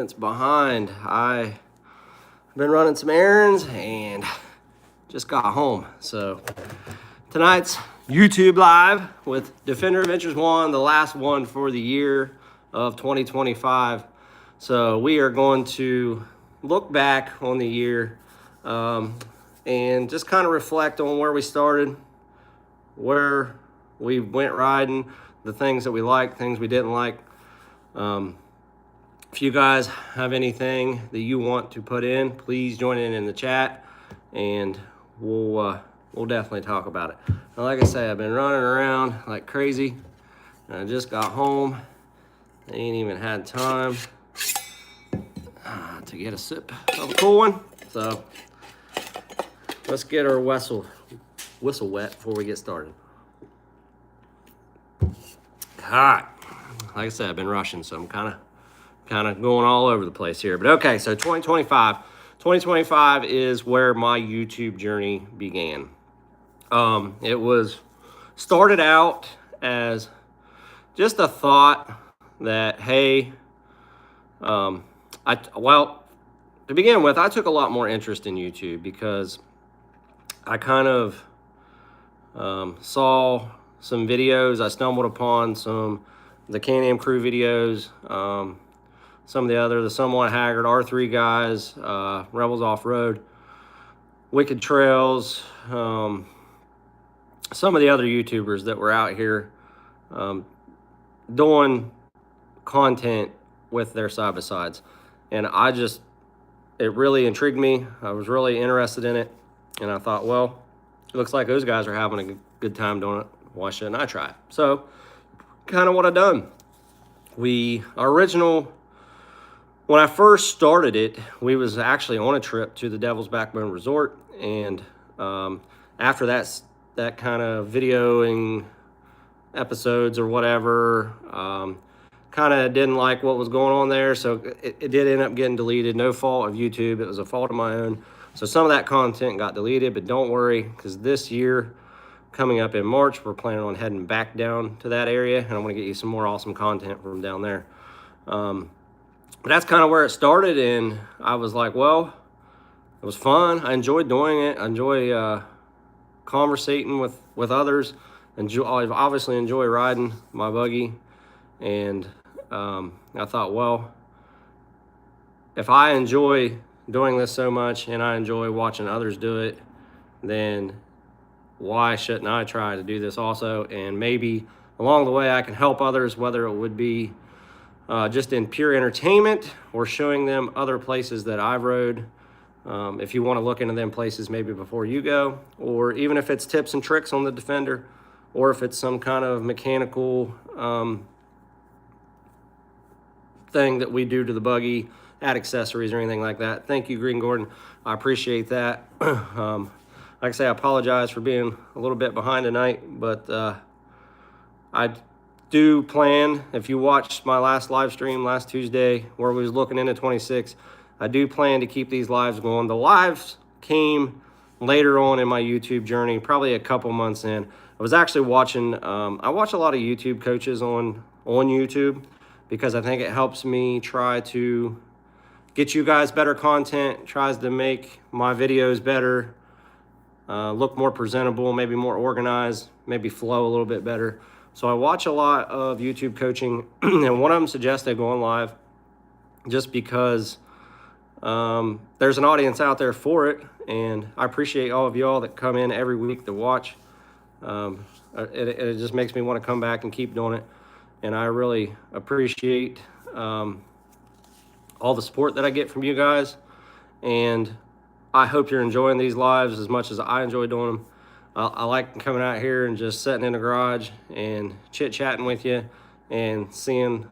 It's behind. I've been running some errands and just got home. So tonight's YouTube live with Defender Adventures 1, the last one for the year of 2025. So we are going to look back on the year and just kind of reflect on where we started, where we went riding, the things that we liked, things we didn't like. If you guys have anything that you want to put in, please join in the chat, and we'll definitely talk about it. Now, like I say, I've been running around like crazy, and I just got home. I ain't even had time to get a sip of a cool one. So let's get our whistle wet before we get started. All right, like I said, I've been rushing, so I'm kind of going all over the place here. But okay, so 2025 is where my YouTube journey began. It was started out as just a thought that, hey, to begin with, I took a lot more interest in YouTube because I kind of saw some videos. I stumbled upon the Can-Am crew videos, some of the Somewhat Haggard, R3 guys, Rebels Off-Road, Wicked Trails, some of the other YouTubers that were out here doing content with their side-by-sides. And it really intrigued me. I was really interested in it. And I thought, well, it looks like those guys are having a good time doing it. Why shouldn't I try it? So kind of what I done. When I first started it, we was actually on a trip to the Devil's Backbone Resort, and after that kind of videoing episodes or whatever, kind of didn't like what was going on there, so it did end up getting deleted. No fault of YouTube, it was a fault of my own. So some of that content got deleted, but don't worry, because this year, coming up in March, we're planning on heading back down to that area, and I'm going to get you some more awesome content from down there. But that's kind of where it started, and I was like, well, it was fun. I enjoyed doing it. I enjoy conversating with others. I obviously enjoy riding my buggy, and I thought, well, if I enjoy doing this so much and I enjoy watching others do it, then why shouldn't I try to do this also? And maybe along the way I can help others, whether it would be just in pure entertainment or showing them other places that I've rode. If you want to look into them places maybe before you go, or even if it's tips and tricks on the Defender, or if it's some kind of mechanical thing that we do to the buggy, add accessories or anything like that. Thank you, Green Gordon. I appreciate that. Like I say, I apologize for being a little bit behind tonight, but I do plan, if you watched my last live stream last Tuesday where we was looking into 26, I do plan to keep these lives going. The lives came later on in my YouTube journey, probably a couple months in. I was actually watching, I watch a lot of YouTube coaches on YouTube because I think it helps me try to get you guys better content, tries to make my videos better, look more presentable, maybe more organized, maybe flow a little bit better. So I watch a lot of YouTube coaching, and one of them suggested going live just because there's an audience out there for it, and I appreciate all of y'all that come in every week to watch. It just makes me want to come back and keep doing it, and I really appreciate all the support that I get from you guys, and I hope you're enjoying these lives as much as I enjoy doing them. I like coming out here and just sitting in the garage and chit-chatting with you and seeing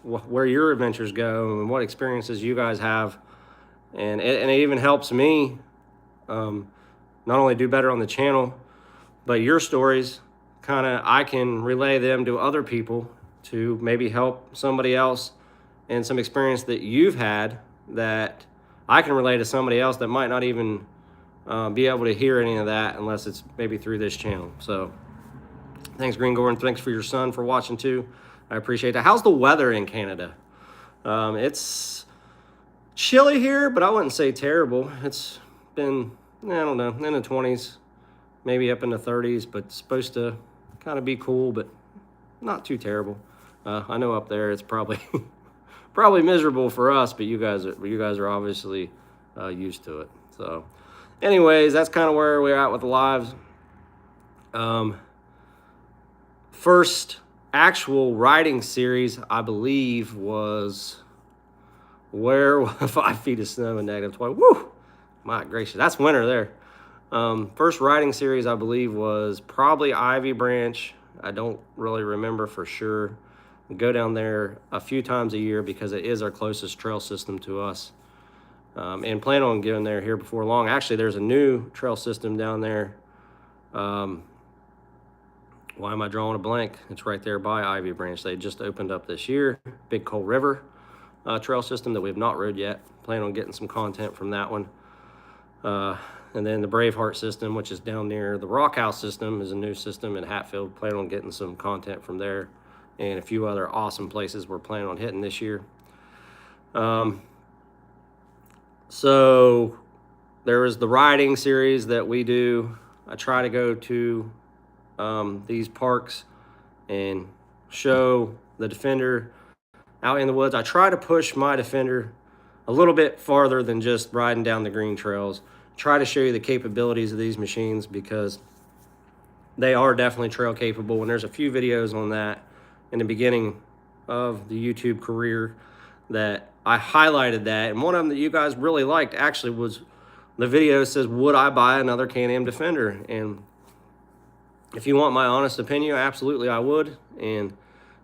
where your adventures go and what experiences you guys have. And it even helps me not only do better on the channel, but your stories, I can relay them to other people to maybe help somebody else and some experience that you've had that I can relay to somebody else that might not even be able to hear any of that unless it's maybe through this channel. So thanks, Green Gordon. Thanks for your son for watching too. I appreciate that. How's the weather in Canada? It's chilly here, but I wouldn't say terrible. It's been, I don't know, in the 20s, maybe up in the 30s, but it's supposed to kind of be cool, but not too terrible. I know up there it's probably probably miserable for us, but you guys are obviously used to it. So anyways, that's kind of where we're at with the lives. First actual riding series, I believe, was where 5 feet of snow and -20. Woo! My gracious, that's winter there. First riding series, I believe, was probably Ivy Branch. I don't really remember for sure. We go down there a few times a year because it is our closest trail system to us. And plan on getting there here before long. Actually, there's a new trail system down there. Why am I drawing a blank? It's right there by Ivy Branch. They just opened up this year. Big Coal River trail system that we have not rode yet. Plan on getting some content from that one. And then the Braveheart system, which is down near the Rock House system, is a new system in Hatfield. Plan on getting some content from there, and a few other awesome places we're planning on hitting this year. So there is the riding series that we do. I try to go to these parks and show the Defender out in the woods. I try to push my Defender a little bit farther than just riding down the green trails. Try to show you the capabilities of these machines because they are definitely trail capable, and there's a few videos on that in the beginning of the YouTube career that I highlighted that, and one of them that you guys really liked actually was the video says, would I buy another Can-Am Defender? And if you want my honest opinion, absolutely I would, and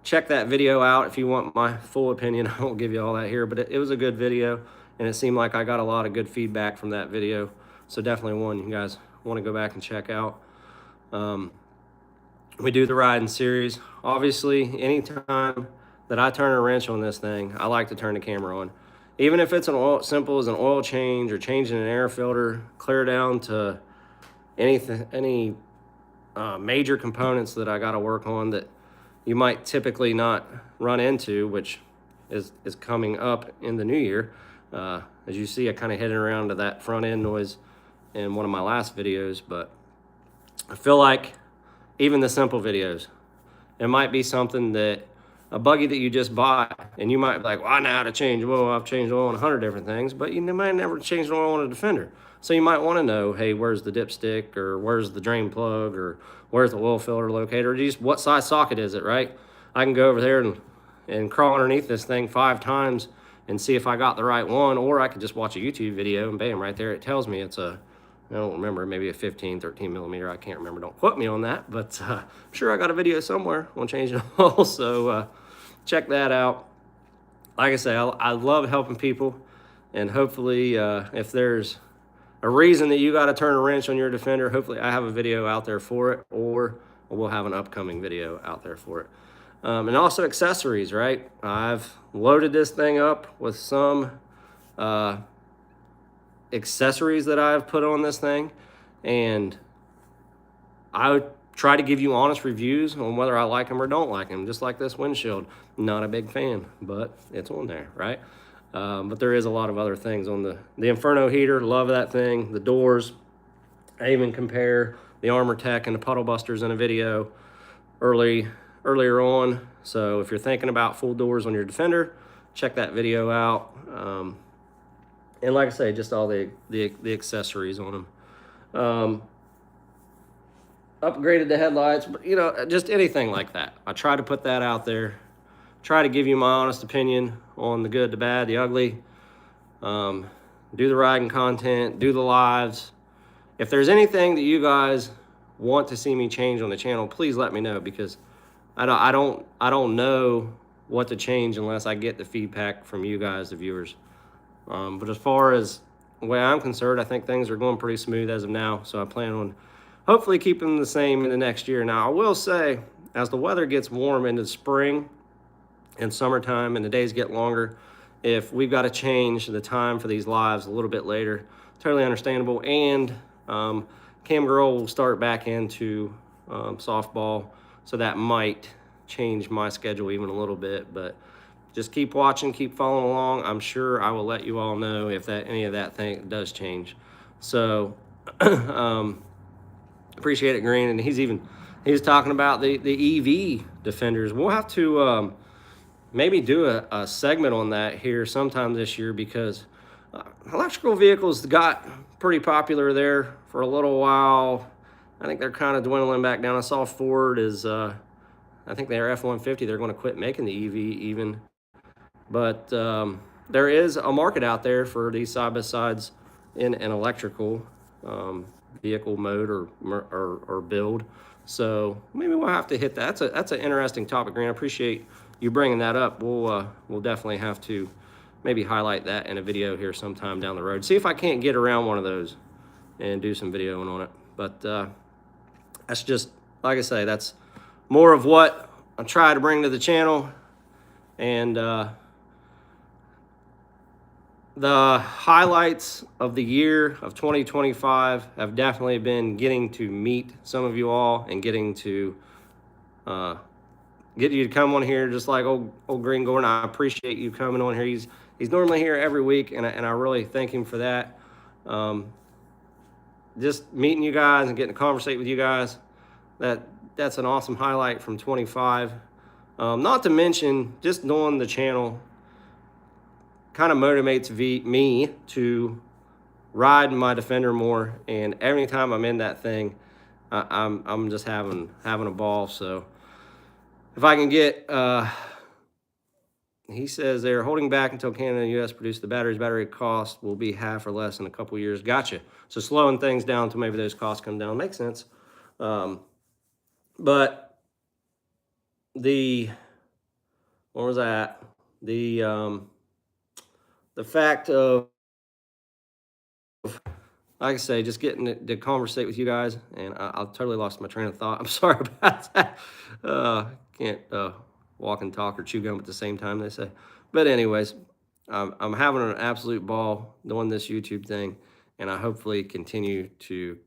check that video out if you want my full opinion. I won't give you all that here, but it was a good video, and it seemed like I got a lot of good feedback from that video. So definitely one you guys want to go back and check out. We do the riding series. Obviously, anytime that I turn a wrench on this thing, I like to turn the camera on. Even if it's simple as an oil change or changing an air filter, clear down to any major components that I got to work on that you might typically not run into, which is coming up in the new year. As you see, I kind of headed around to that front end noise in one of my last videos, but I feel like even the simple videos, it might be something that a buggy that you just bought, and you might be like, well, I know how to change oil. I've changed oil on 100 different things, but you might never change oil on a Defender. So you might want to know, hey, where's the dipstick, or where's the drain plug, or where's the oil filter located, or just what size socket is it, right? I can go over there and crawl underneath this thing 5 times and see if I got the right one, or I could just watch a YouTube video and bam, right there it tells me it's a, I don't remember, maybe a 15, 13 millimeter. I can't remember. Don't quote me on that, but I'm sure I got a video somewhere on changing oil. So check that out. Like I say, I love helping people, and hopefully if there's a reason that you got to turn a wrench on your Defender, hopefully I have a video out there for it, or we'll have an upcoming video out there for it. And also accessories, right? I've loaded this thing up with some accessories that I've put on this thing, and I would try to give you honest reviews on whether I like them or don't like them. Just like this windshield, not a big fan, but it's on there, right? But there is a lot of other things on the Inferno heater. Love that thing. The doors, I even compare the Armor Tech and the Puddle Busters in a video earlier on. So if you're thinking about full doors on your Defender, check that video out. And like I say, just all the accessories on them. Upgraded the headlights, but you know, just anything like that. I try to put that out there. Try to give you my honest opinion on the good, the bad, the ugly. Do the riding content, do the lives. If there's anything that you guys want to see me change on the channel, please let me know, because I don't know what to change unless I get the feedback from you guys, the viewers. But as far as the way I'm concerned, I think things are going pretty smooth as of now. So I plan on hopefully keeping them the same in the next year. Now, I will say, as the weather gets warm into spring and summertime and the days get longer, if we've got to change the time for these lives a little bit later, totally understandable. And Cam Girl will start back into softball, so that might change my schedule even a little bit. But just keep watching, keep following along. I'm sure I will let you all know if any of that thing does change. So appreciate it, Green. And he's talking about the EV defenders. We'll have to maybe do a segment on that here sometime this year, because electrical vehicles got pretty popular there for a little while. I think they're kind of dwindling back down. I saw Ford is, I think their F-150, they're going to quit making the EV even. But there is a market out there for these side-by-sides in an electrical vehicle mode or build. So maybe we'll have to hit that. That's an interesting topic, Grant. I appreciate you bringing that up. We'll definitely have to maybe highlight that in a video here sometime down the road. See if I can't get around one of those and do some videoing on it. But that's just, like I say, that's more of what I try to bring to the channel. And the highlights of the year of 2025 have definitely been getting to meet some of you all and getting to get you to come on here, just like old Green Gordon. I appreciate you coming on here. He's normally here every week, and I really thank him for that. Just meeting you guys and getting to conversate with you guys, that's an awesome highlight from 25. Not to mention, just knowing the channel kind of motivates me to ride my Defender more, and every time I'm in that thing, I'm just having a ball. So if I can get, he says they're holding back until Canada and U.S. produce the batteries. Battery cost will be half or less in a couple years. Gotcha. So slowing things down until maybe those costs come down. Makes sense. But what was that? The fact of, like I say, just getting to conversate with you guys, and I totally lost my train of thought. I'm sorry about that. Can't walk and talk or chew gum at the same time, they say. But anyways, I'm having an absolute ball doing this YouTube thing, and I hopefully continue to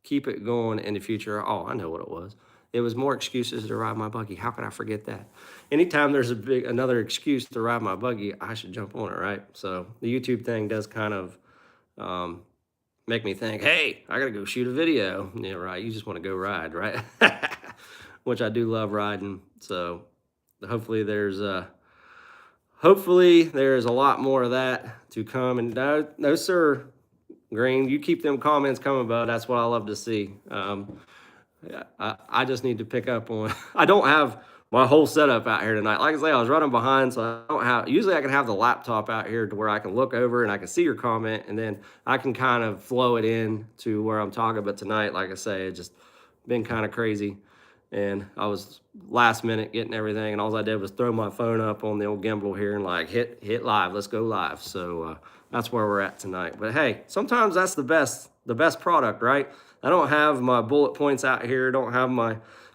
keep it going in the future. Oh, I know what it was. It was more excuses to ride my buggy. How could I forget that? Anytime there's another excuse to ride my buggy, I should jump on it, right? So the YouTube thing does kind of make me think, hey, I gotta go shoot a video. Yeah, right, you just wanna go ride, right? Which I do love riding. So hopefully there's a lot more of that to come. And no sir, Green, you keep them comments coming, bud. That's what I love to see. I just need to pick up on, I don't have my whole setup out here tonight. Like I say, I was running behind, so I don't have, usually I can have the laptop out here to where I can look over and I can see your comment, and then I can kind of flow it in to where I'm talking. But tonight, like I say, it's just been kind of crazy. And I was last minute getting everything, and all I did was throw my phone up on the old gimbal here and like hit live, let's go live. So that's where we're at tonight. But hey, sometimes that's the best product, right? I don't have my bullet points out here.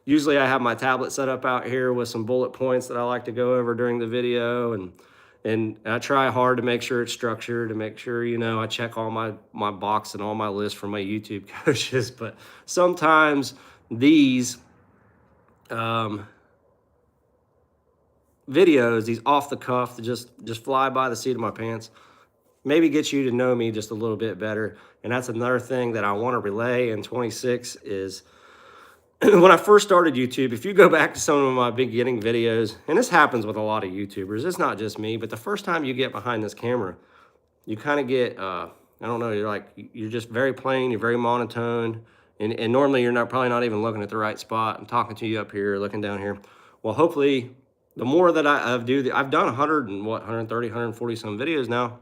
Usually I have my tablet set up out here with some bullet points that I like to go over during the video, and I try hard to make sure it's structured, to make sure, I check all my box and all my lists from my YouTube coaches. But sometimes these videos, these off the cuff, just fly by the seat of my pants, maybe get you to know me just a little bit better. And that's another thing that I want to relay in 26 is when I first started YouTube, if you go back to some of my beginning videos, and this happens with a lot of YouTubers, it's not just me, but the first time you get behind this camera, you kind of get, I don't know, you're just very plain, you're very monotone, and normally you're probably not even looking at the right spot. I'm talking to you up here, looking down here. Well, hopefully, the more that I've done 130, 140 some videos now.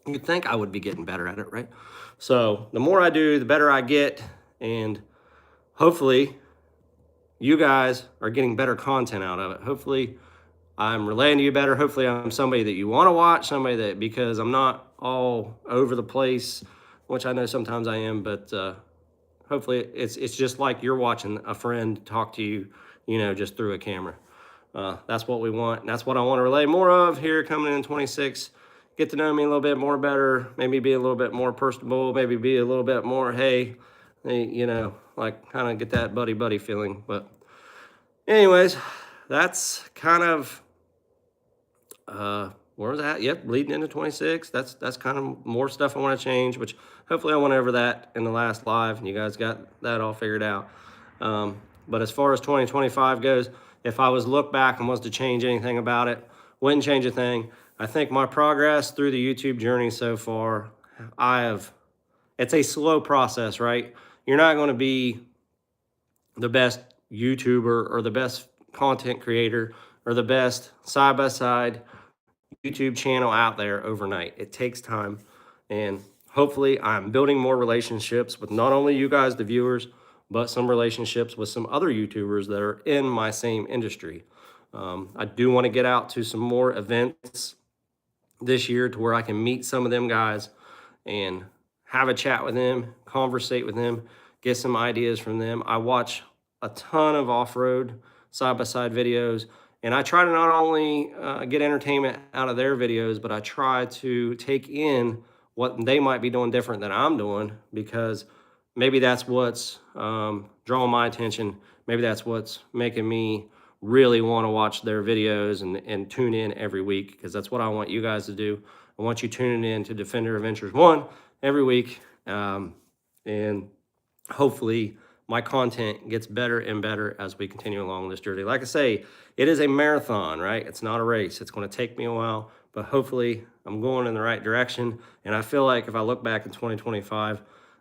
You'd think I would be getting better at it, right? So the more I do, the better I get, and hopefully you guys are getting better content out of it. Hopefully I'm relaying to you better. Hopefully I'm somebody that you want to watch, because I'm not all over the place, which I know sometimes I am, but hopefully it's just like you're watching a friend talk to you, just through a camera. That's what we want, and that's what I want to relay more of here coming in 26. Get to know me a little bit more better, maybe be a little bit more personable, maybe be a little bit more, hey, like kind of get that buddy feeling. But anyways, that's kind of where was that? Yep, leading into 26. That's kind of more stuff I want to change, which hopefully I went over that in the last live and you guys got that all figured out. But as far as 2025 goes, if I was to look back and was to change anything about it, wouldn't change a thing. I think my progress through the YouTube journey so far, it's a slow process, right? You're not going to be the best YouTuber or the best content creator or the best side-by-side YouTube channel out there overnight. It takes time, and hopefully I'm building more relationships with not only you guys, the viewers, but some relationships with some other YouTubers that are in my same industry. I do want to get out to some more events this year to where I can meet some of them guys and have a chat with them, conversate with them, get some ideas from them. I watch a ton of off-road side-by-side videos, and I try to not only get entertainment out of their videos, but I try to take in what they might be doing different than I'm doing, because maybe that's what's drawing my attention. Maybe that's what's making me really want to watch their videos and tune in every week, because that's what I want you guys to do. I want you tuning in to Defender Adventures 1 every week, and hopefully my content gets better and better as we continue along this journey. Like I say, it is a marathon, right? It's not a race. It's going to take me a while, but hopefully I'm going in the right direction. And I feel like if I look back in 2025,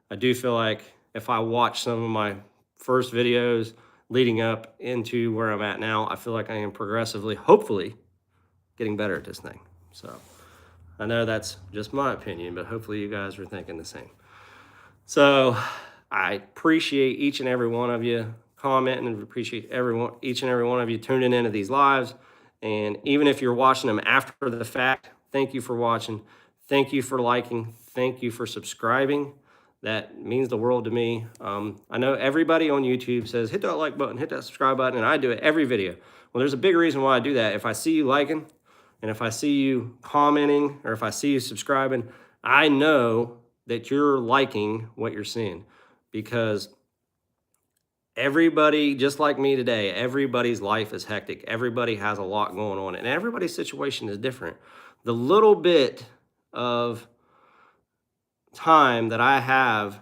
I do feel like if I watch some of my first videos leading up into where I'm at now, I feel like I am progressively, hopefully, getting better at this thing. So I know that's just my opinion, but hopefully you guys are thinking the same. So I appreciate each and every one of you commenting, and appreciate each and every one of you tuning into these lives. And even if you're watching them after the fact, thank you for watching. Thank you for liking. Thank you for subscribing. That means the world to me. I know everybody on YouTube says, hit that like button, hit that subscribe button, and I do it every video. Well, there's a big reason why I do that. If I see you liking, and if I see you commenting, or if I see you subscribing, I know that you're liking what you're seeing, because everybody, just like me today, everybody's life is hectic. Everybody has a lot going on, and everybody's situation is different. The little bit of time that I have,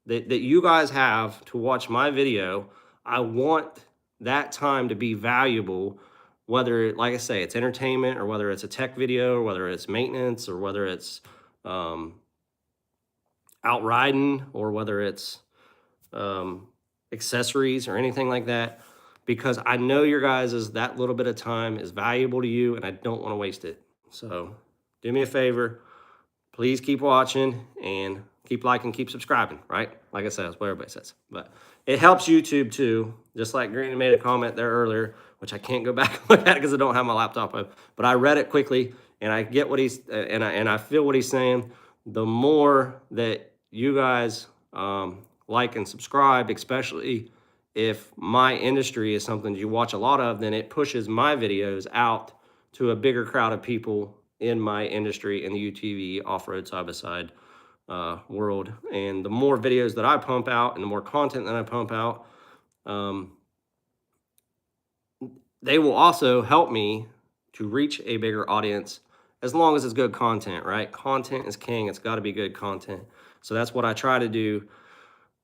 that you guys have to watch my video, I want that time to be valuable, whether, like I say, it's entertainment, or whether it's a tech video, or whether it's maintenance, or whether it's out riding, or whether it's accessories or anything like that, because I know your guys' that little bit of time is valuable to you, and I don't want to waste it. So do me a favor, please keep watching and keep liking, keep subscribing, right? Like I said, that's what everybody says. But it helps YouTube too, just like Green made a comment there earlier, which I can't go back and look at because I don't have my laptop up. But I read it quickly, and I get what he's, and I feel what he's saying. The more that you guys like and subscribe, especially if my industry is something you watch a lot of, then it pushes my videos out to a bigger crowd of people in my industry, in the UTV off-road side-by-side world. And the more videos that I pump out and the more content that I pump out, they will also help me to reach a bigger audience, as long as it's good content, right? Content is king. It's got to be good content. So that's what I try to do.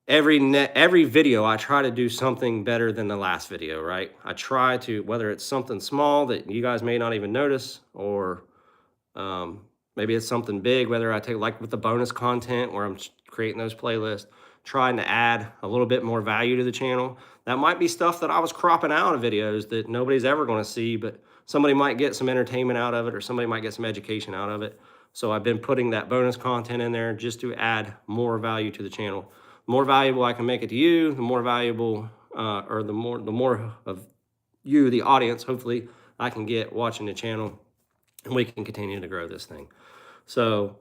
Every video, I try to do something better than the last video, right? I try to, whether it's something small that you guys may not even notice, or maybe it's something big, whether I take, like with the bonus content where I'm creating those playlists, trying to add a little bit more value to the channel. That might be stuff that I was cropping out of videos that nobody's ever going to see, but somebody might get some entertainment out of it, or somebody might get some education out of it. So I've been putting that bonus content in there just to add more value to the channel. The more valuable I can make it to you, the more valuable, or the more of you, the audience, hopefully, I can get watching the channel, and we can continue to grow this thing. So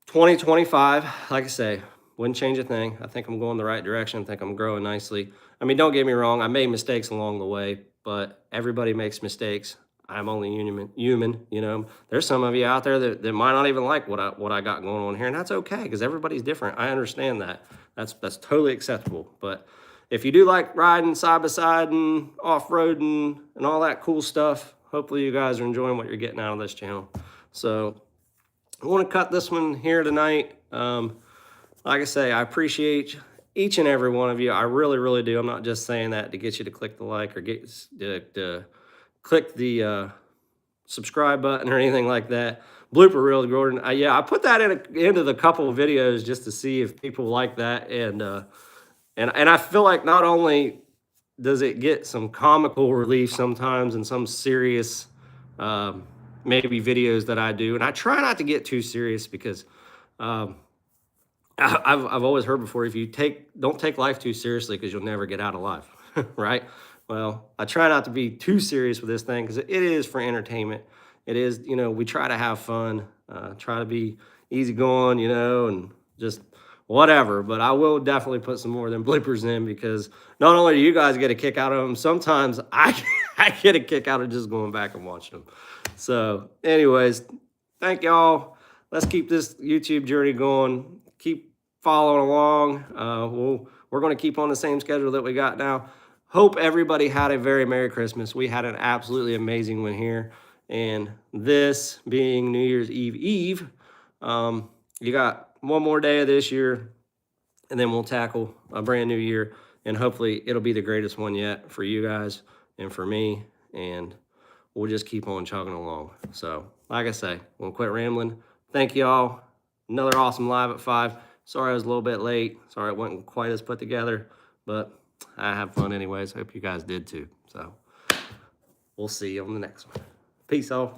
2025, like I say, wouldn't change a thing. I think I'm going the right direction. I think I'm growing nicely. I mean, don't get me wrong, I made mistakes along the way, but everybody makes mistakes. I'm only human, you know. There's some of you out there that might not even like what I got going on here, and that's okay, because everybody's different. I understand that. That's totally acceptable. But if you do like riding side by side and off-roading and all that cool stuff, hopefully you guys are enjoying what you're getting out of this channel. So I want to cut this one here tonight. Like I say, I appreciate each and every one of you. I really, really do. I'm not just saying that to get you to click the like or get to click the subscribe button or anything like that. Blooper reel, Gordon. Yeah, I put that into the couple of videos just to see if people like that, and I feel like not only does it get some comical relief sometimes and some serious maybe videos that I do, and I try not to get too serious because I've always heard before, if you don't take life too seriously because you'll never get out alive, right? Well, I try not to be too serious with this thing because it is for entertainment. It is, you know, we try to have fun, try to be easygoing, you know, and just whatever. But I will definitely put some more of them bloopers in because not only do you guys get a kick out of them, sometimes I get a kick out of just going back and watching them. So anyways, thank y'all. Let's keep this YouTube journey going. Keep following along. We're going to keep on the same schedule that we got now. Hope everybody had a very Merry Christmas. We had an absolutely amazing one here. And this being New Year's Eve, you got one more day of this year, and then we'll tackle a brand new year. And hopefully it'll be the greatest one yet for you guys and for me. And we'll just keep on chugging along. So, like I say, we'll quit rambling. Thank y'all. Another awesome live at 5. Sorry I was a little bit late. Sorry it wasn't quite as put together, but I have fun anyways. Hope you guys did too. So we'll see you on the next one. Peace, all.